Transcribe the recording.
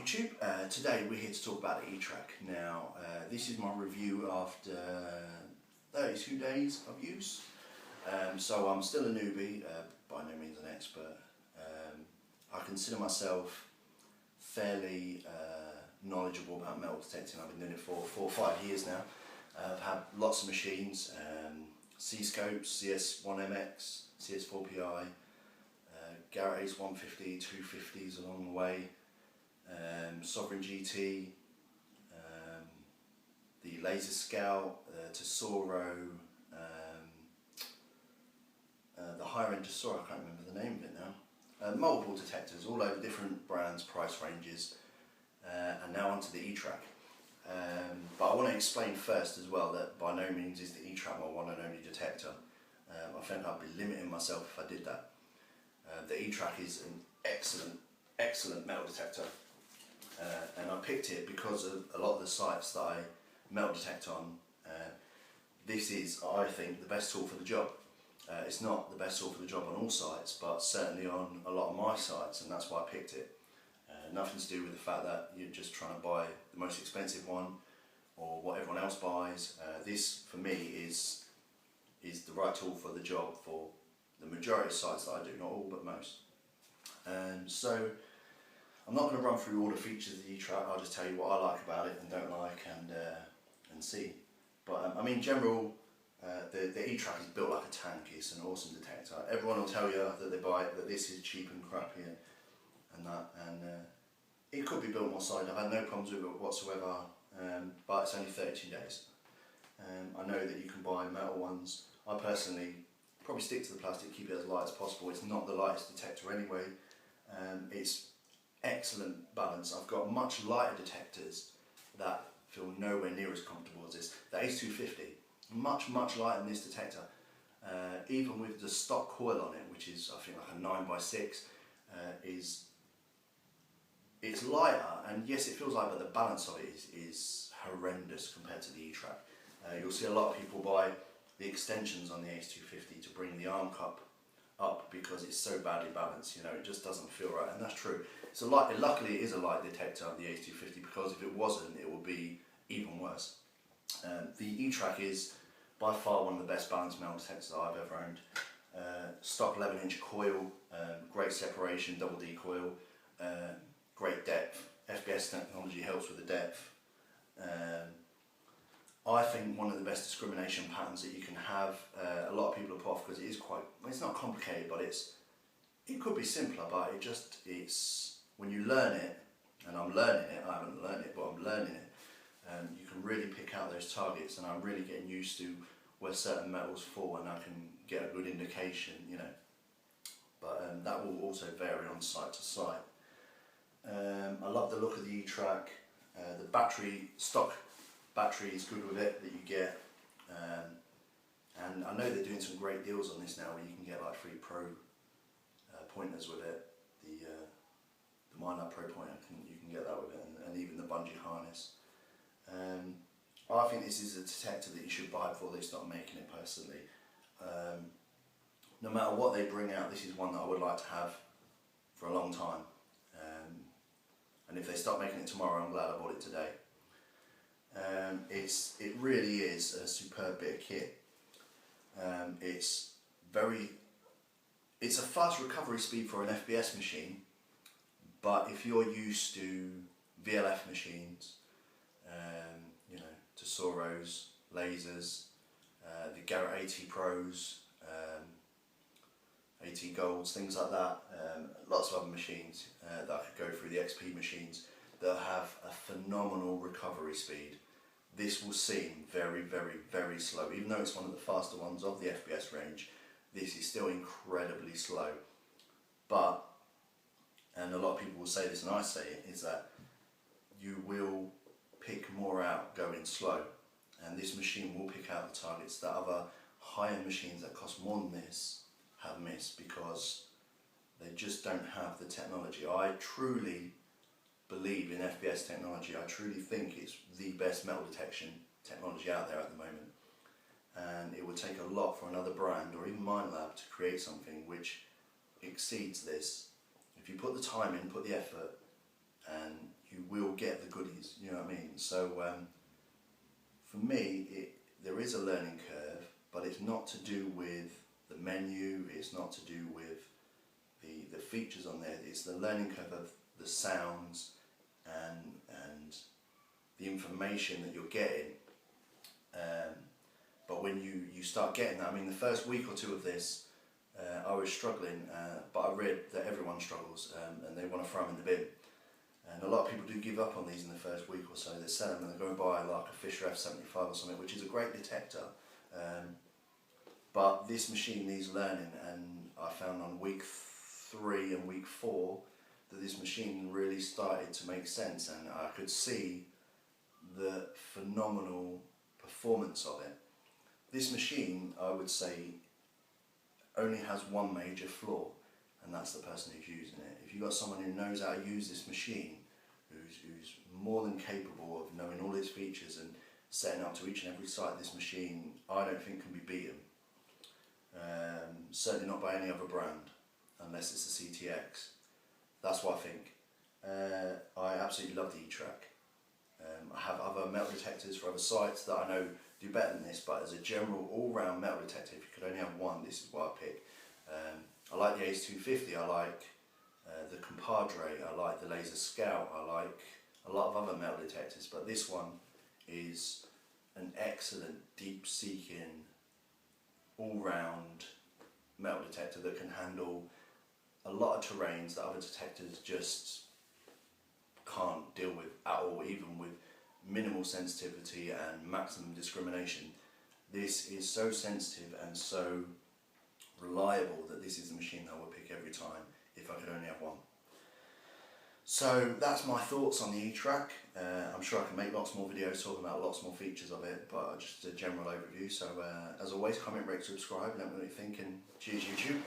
YouTube. Today we're here to talk about the etrac. Now this is my review after 32 days of use. So I'm still a newbie, by no means an expert. I consider myself fairly knowledgeable about metal detecting. I've been doing it for 4 or 5 years now. I've had lots of machines, C-scopes, CS1MX, CS4PI, Garrett Ace 150, 250s along the way, Sovereign GT, the Laser Scout, Tesoro, the higher end Tesoro, I can't remember the name of it now. Multiple detectors, all over different brands, price ranges, and now onto the etrac. But I want to explain first as well that by no means is the etrac my one and only detector. I think I'd be limiting myself if I did that. The etrac is an excellent metal detector, and I picked it because of a lot of the sites that I metal detect on. This is, I think, the best tool for the job. It's not the best tool for the job on all sites, but certainly on a lot of my sites, and that's why I picked it. Nothing to do with the fact that you're just trying to buy the most expensive one or what everyone else buys. This, for me, is the right tool for the job for the majority of sites that I do, not all but most. So I'm not going to run through all the features of the etrac. I'll just tell you what I like about it and don't like, and see. But I mean, in general, the etrac is built like a tank. It's an awesome detector. Everyone will tell you that they buy it, that this is cheap and crappy and that, and it could be built more solid. I've had no problems with it whatsoever, but it's only 32 days. I know that you can buy metal ones. I personally probably stick to the plastic, keep it as light as possible. It's not the lightest detector anyway. It's excellent balance. I've got much lighter detectors that feel nowhere near as comfortable as this. The Ace 250, much lighter than this detector. Even with the stock coil on it, which is I think like a 9x6, it's lighter, and yes, it feels light, but the balance of it is horrendous compared to the etrac. You'll see a lot of people buy the extensions on the Ace 250 to bring the arm cup up because it's so badly balanced. You know, it just doesn't feel right, and that's true. So luckily it is a light detector, the Ace 250, because if it wasn't, it would be even worse. The etrac is by far one of the best balanced metal detectors that I've ever owned. Stock 11-inch coil, great separation, double D coil, great depth. FBS technology helps with the depth. I think one of the best discrimination patterns that you can have. A lot of people are put off because it is quite, it's not complicated, but it could be simpler, but it's when you learn it, and I'm learning it, I haven't learned it, but I'm learning it, you can really pick out those targets, and I'm really getting used to where certain metals fall, and I can get a good indication, you know. But that will also vary on site to site. I love the look of the etrac. The battery, stock battery is good with it that you get, and I know they're doing some great deals on this now where you can get like 3 Pro pointers with it. The minelab Pro pointer, you can get that with it, and even the bungee harness. I think this is a detector that you should buy before they start making it personally. No matter what they bring out, this is one that I would like to have for a long time. And if they start making it tomorrow, I'm glad I bought it today. It really is a superb bit of kit. It's a fast recovery speed for an FBS machine, but if you're used to VLF machines, you know, Tesoros, lasers, the Garrett AT Pros, AT Golds, things like that, lots of other machines that I could go through, the XP machines, that have a phenomenal recovery speed. This will seem very slow. Even though it's one of the faster ones of the FBS range, this is still incredibly slow. But, and a lot of people will say this and I say it, is that you will pick more out going slow, and this machine will pick out the targets that other high-end machines that cost more than this have missed, because they just don't have the technology. I truly believe in FBS technology. I truly think it's the best metal detection technology out there at the moment, and it would take a lot for another brand or even minelab to create something which exceeds this. If you put the time in, put the effort, and you will get the goodies, you know what I mean? So for me, there is a learning curve, but it's not to do with the menu, it's not to do with the features on there, it's the learning curve of the sounds and the information that you're getting. But when you start getting that, I mean, the first week or two of this, I was struggling, but I read that everyone struggles and they want to throw them in the bin. And a lot of people do give up on these in the first week or so. They sell them and they go and buy like a Fisher F75 or something, which is a great detector. But this machine needs learning, and I found on week 3 and week 4 that this machine really started to make sense, and I could see the phenomenal performance of it. This machine, I would say, only has one major flaw, and that's the person who's using it. If you've got someone who knows how to use this machine, who's more than capable of knowing all its features and setting up to each and every site, this machine, I don't think can be beaten. Certainly not by any other brand, unless it's a CTX. That's what I think. I absolutely love the etrac. I have other metal detectors for other sites that I know do better than this, but as a general all-round metal detector, if you could only have one, this is what I pick. I like the Ace 250, I like the Compadre, I like the Laser Scout, I like a lot of other metal detectors, but this one is an excellent, deep-seeking, all-round metal detector that can handle a lot of terrains that other detectors just can't deal with at all, even with minimal sensitivity and maximum discrimination. This is so sensitive and so reliable that this is the machine I would pick every time if I could only have one. So that's my thoughts on the etrac. I'm sure I can make lots more videos talking about lots more features of it, but just a general overview. So as always, comment, rate, subscribe, let me know what you think, and cheers YouTube.